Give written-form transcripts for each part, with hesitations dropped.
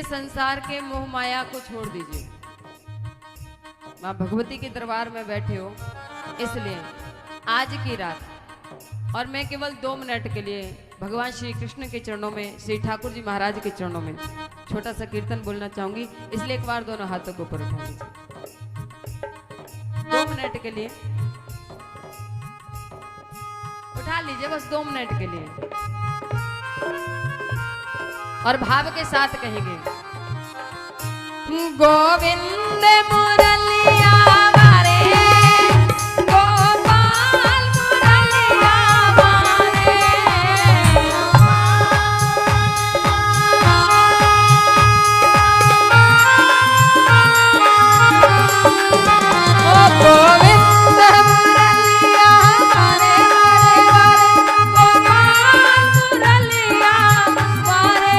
संसार के मोह माया को छोड़ दीजिए। माँ भगवती के दरबार में बैठे हो, इसलिए आज की रात और मैं केवल 2 मिनट के लिए भगवान श्री कृष्ण के चरणों में, श्री ठाकुर जी महाराज के चरणों में छोटा सा कीर्तन बोलना चाहूंगी। इसलिए एक बार दोनों हाथों को ऊपर उठा लीजिए 2 मिनट के लिए। उठा लीजिए बस 2 मिनट के लिए और भाव के साथ कहेंगे, गोविंद मुरलिया मारे, गोपाल मुरलिया मारे, ओ गोविंद मुरलिया मारे मारे मारे, गोपाल मुरलिया मारे,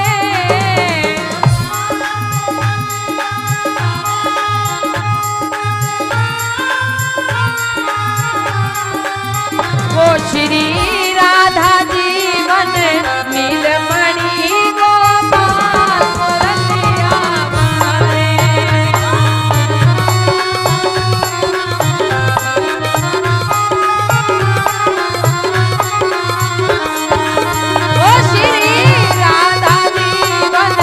श्री राधा जीवन नीलमणि गोपाल मुरलिया मारे, ओ श्री राधा जीवन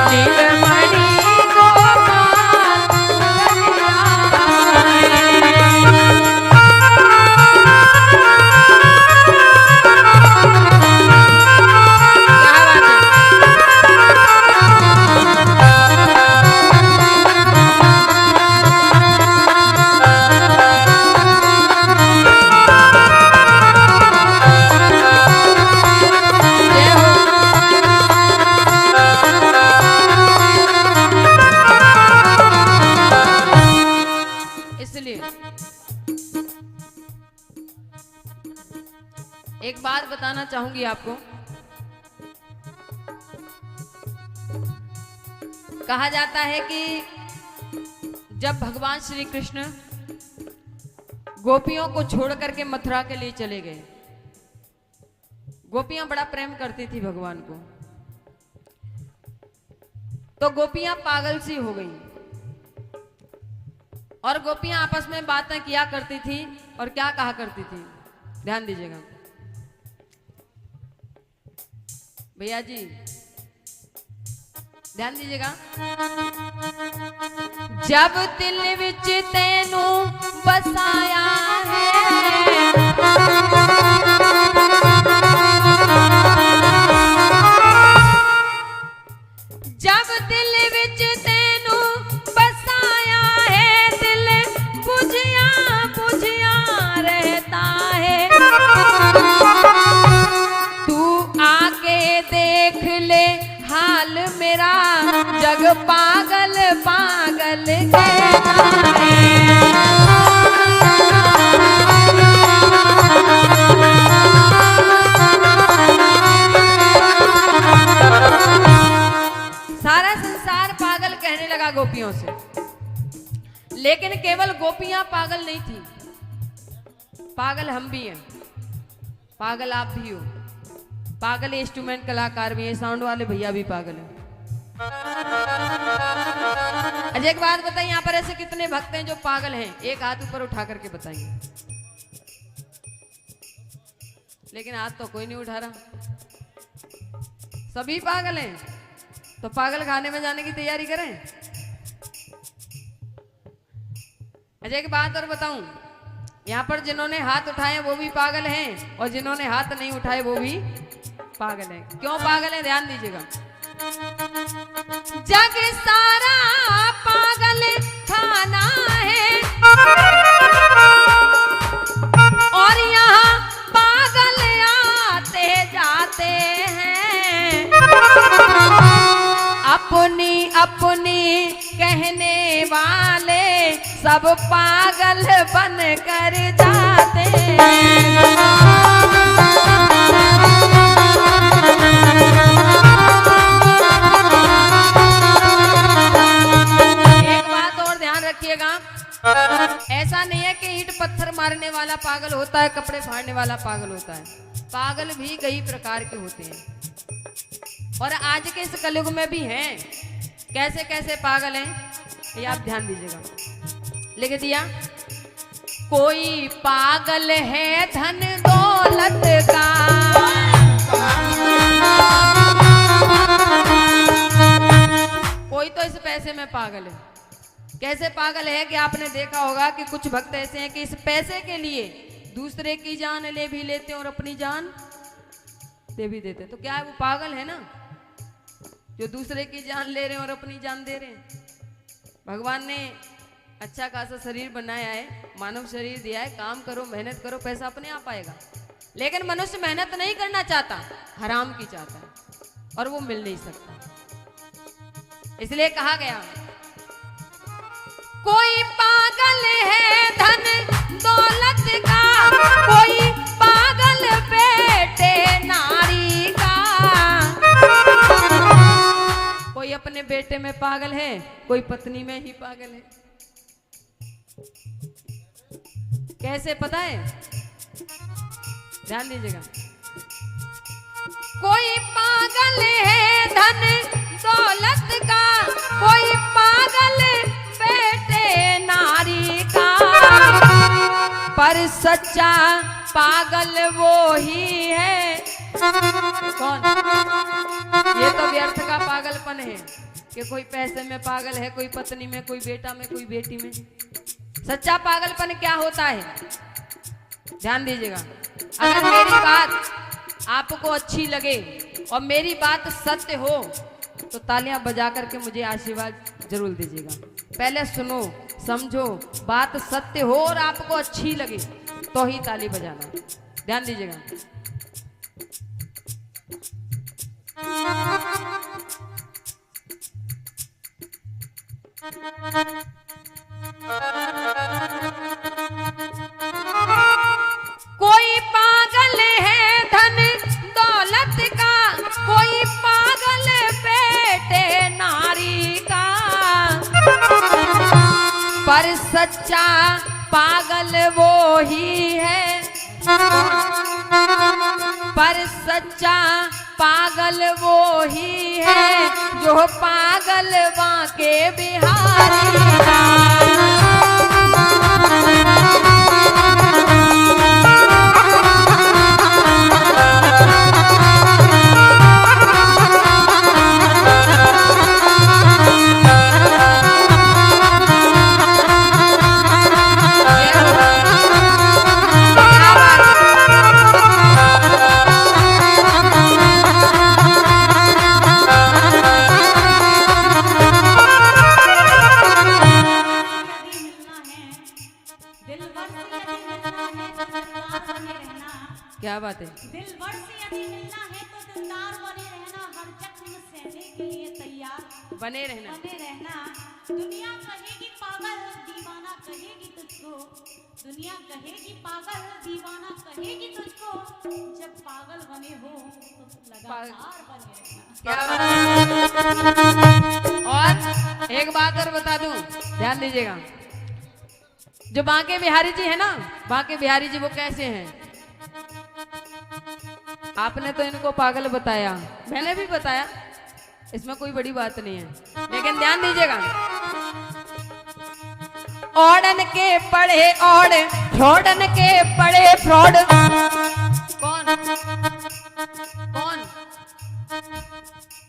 नीलमणि गोपाल मुरलिया एक बात बताना चाहूंगी आपको। कहा जाता है कि जब भगवान श्री कृष्ण गोपियों को छोड़ करके मथुरा के लिए चले गए, गोपियां बड़ा प्रेम करती थी भगवान को, तो गोपियां पागल सी हो गई और गोपियां आपस में बातें किया करती थी और क्या कहा करती थी, ध्यान दीजिएगा भैया जी, ध्यान दीजिएगा। जब दिल विच तेनू बसाया है, जब दिल विच तेनू बसाया है, दिल बुझिया बुझिया रहता है, तू आके देख ले हाल मेरा, जग पागल पागल कहता है। सारा संसार पागल कहने लगा गोपियों से, लेकिन केवल गोपियां पागल नहीं थी, पागल हम भी हैं, पागल आप भी हो, पागल इंस्ट्रूमेंट कलाकार भी हैं, साउंड वाले भैया भी पागल हैं। अच्छा एक बात बताइए, यहाँ पर ऐसे कितने भक्त हैं जो पागल हैं? एक हाथ ऊपर उठा करके बताइए। लेकिन हाथ तो कोई नहीं उठा रहा, सभी पागल हैं। तो पागल खाने में जाने की तैयारी करें। अच्छा एक बात और बताऊं, यहाँ पर जिन्होंने हाथ उठाए वो भी पागल हैं, और जिन्होंने हाथ नहीं उठाए वो भी पागल हैं। क्यों पागल हैं? ध्यान दीजिएगा। जग सारा पागल खाना है, और यहाँ पागल आते जाते हैं, अपनी अपनी कहने वाले सब पागल बन कर जाते हैं। एक बात और ध्यान रखिएगा, ऐसा नहीं है कि ईंट पत्थर मारने वाला पागल होता है, कपड़े फाड़ने वाला पागल होता है। पागल भी कई प्रकार के होते हैं, और आज के इस कलयुग में भी हैं। कैसे कैसे पागल हैं ये आप ध्यान दीजिएगा। लिख दिया, कोई पागल है धन दौलत का, कोई तो इस पैसे में पागल है। कैसे पागल है कि आपने देखा होगा कि कुछ भक्त ऐसे हैं कि इस पैसे के लिए दूसरे की जान ले भी लेते हैं और अपनी जान दे भी देते हैं। तो क्या है, वो पागल है ना, जो दूसरे की जान ले रहे हैं और अपनी जान दे रहे हैं। भगवान ने अच्छा खासा शरीर बनाया है, मानव शरीर दिया है, काम करो, मेहनत करो, पैसा अपने आप आएगा। लेकिन मनुष्य मेहनत नहीं करना चाहता, हराम की चाहता है, और वो मिल नहीं सकता। इसलिए कहा गया, कोई पागल है धन दौलत का, कोई पागल बेटे नारी का। कोई अपने बेटे में पागल है, कोई पत्नी में ही पागल है। कैसे पता है? ध्यान दीजिएगा। कोई पागल है धन दौलत का, कोई पागल बेटे नारी का, पर सच्चा पागल वो ही है। कौन? ये तो व्यर्थ का पागलपन है कि कोई पैसे में पागल है, कोई पत्नी में, कोई बेटा में, कोई बेटी में। सच्चा पागलपन क्या होता है? ध्यान दीजिएगा। अगर मेरी बात आपको अच्छी लगे और मेरी बात सत्य हो तो तालियां बजा करके मुझे आशीर्वाद जरूर दीजिएगा। पहले सुनो, समझो, बात सत्य हो और आपको अच्छी लगे तो ही ताली बजाना। ध्यान दीजिएगा। कोई पागल है धन दौलत का, कोई पागल बेटे नारी का, पर सच्चा पागल वो ही है। पर सच्चा पागल वो ही है जो पागल बांके बिहारी का। बने रहना। बने रहना। दुनिया कहेगी पागल दीवाना कहेगी तुझको, दुनिया कहेगी पागल दीवाना कहेगी तुझको, जब पागल बने हो तो लगातार बने रहना। और एक बात और बता दूं, ध्यान दीजिएगा। जो बांके बिहारी जी है ना, बांके बिहारी जी वो कैसे हैं? आपने तो इनको पागल बताया, मैंने भी बताया, इसमें कोई बड़ी बात नहीं है, लेकिन ध्यान दीजिएगा। ओढ़न के पड़े ओढ़, फ्रॉडन के पड़े फ्रॉड। कौन कौन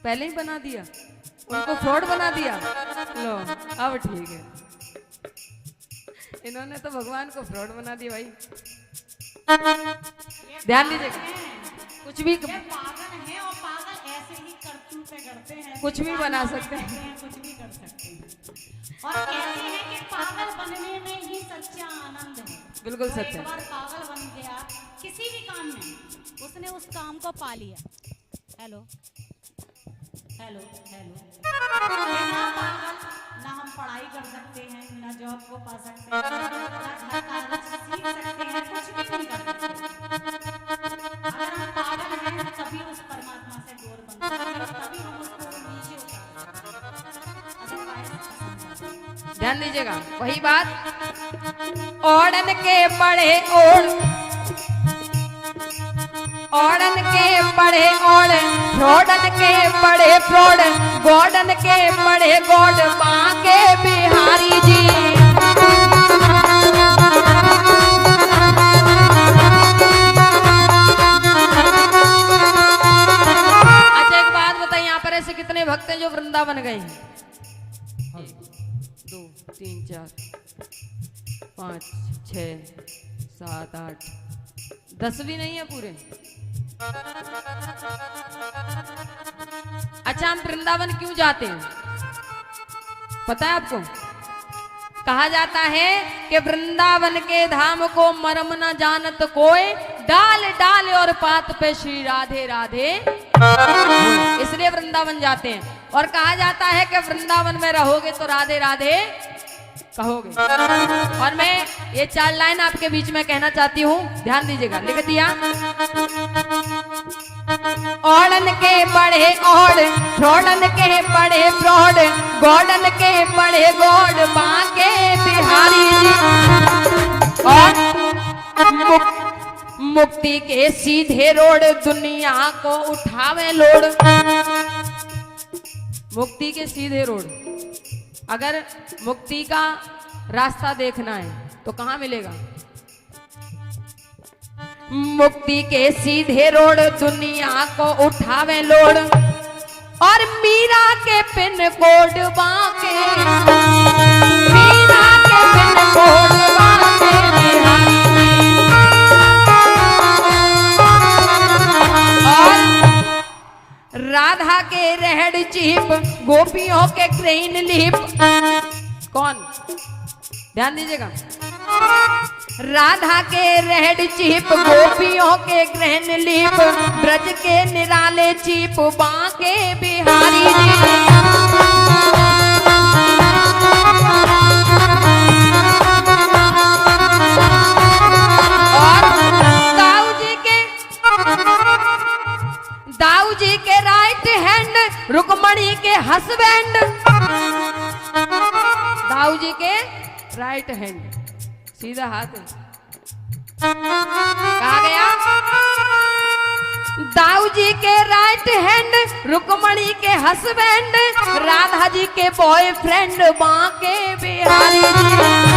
पहले ही बना दिया, उनको फ्रॉड बना दिया। लो अब ठीक है, इन्होंने तो भगवान को फ्रॉड बना दिया भाई। ध्यान दीजिएगा, कुछ भी पागल है और पागल ऐसे ही करतूतें करते हैं, कुछ भी बना सकते हैं, कुछ भी कर सकते हैं। और कहते हैं कि पागल बनने में ही सच्चा आनंद है। बिल्कुल सत्य। एक बार पागल बन गया किसी भी काम में, उसने उस काम को पा लिया। Hello hello hello. बिना पागल ना हम पढ़ाई कर सकते हैं, ना जॉब को पा सकते हैं, ना घर का सीख सकते हैं, कुछ भी नहीं कर सकते। अगर हम पागल हैं तभी उस परमात्मा से दूर बन सकते हैं, तभी हम उसको नीचे उतार। ध्यान दीजिएगा, वही बात। ओढ़न के पढ़े ओढ़, ओढ़न के पढ़े ओढ़, फ्रॉडन के पढ़े फ्रॉड, गॉडन के पढ़े गॉड, बांके बिहारी जी। अच्छा एक बात बताइए, यहाँ पर ऐसे कितने भक्त हैं जो वृंदावन गए हैं? 1 2 3 4 5 6 7 8 10 भी नहीं है पूरे। अच्छा हम वृंदावन क्यों जाते हैं पता है आपको? कहा जाता है कि वृंदावन के धाम को मरम न जानत कोई, डाल डाल और पात पे श्री राधे राधे, इसलिए वृंदावन जाते हैं। और कहा जाता है कि वृंदावन में रहोगे तो राधे राधे कहोगे। और मैं ये 4 लाइन आपके बीच में कहना चाहती हूँ, ध्यान दीजिएगा। लिख दिया। ओढ़न के पढ़े ओढ़, फ्रॉडन के पढ़े फ्रॉड, गॉडन के पढ़े गॉड, बांके बिहारी जी। और मुक्ति के सीधे रोड, दुनिया को उठावे लोड। मुक्ति के सीधे रोड, अगर मुक्ति का रास्ता देखना है तो कहाँ मिलेगा? मुक्ति के सीधे रोड, दुनिया को उठावे लोड। और मीरा के पिन कोड बांके, मीरा के पिन कोड बांके बिहारी। और राधा के रेड चीप, गोपियों के ग्रीन लीप। कौन? ध्यान दीजिएगा। राधा के रेड चीप, गोपियों के ग्रीन लीप, ब्रज के निराले चीप, बांके बिहारी जी। और दाऊ जी के राइट हैंड, रुक्मणी के हस्बैंड। दाऊ जी के राइट हैंड, सीधा हाथ है। कहा गया? दाऊ जी के राइट हैंड, रुक्मणी के हस्बैंड, राधा जी के बॉयफ्रेंड, बांके बिहारी जी।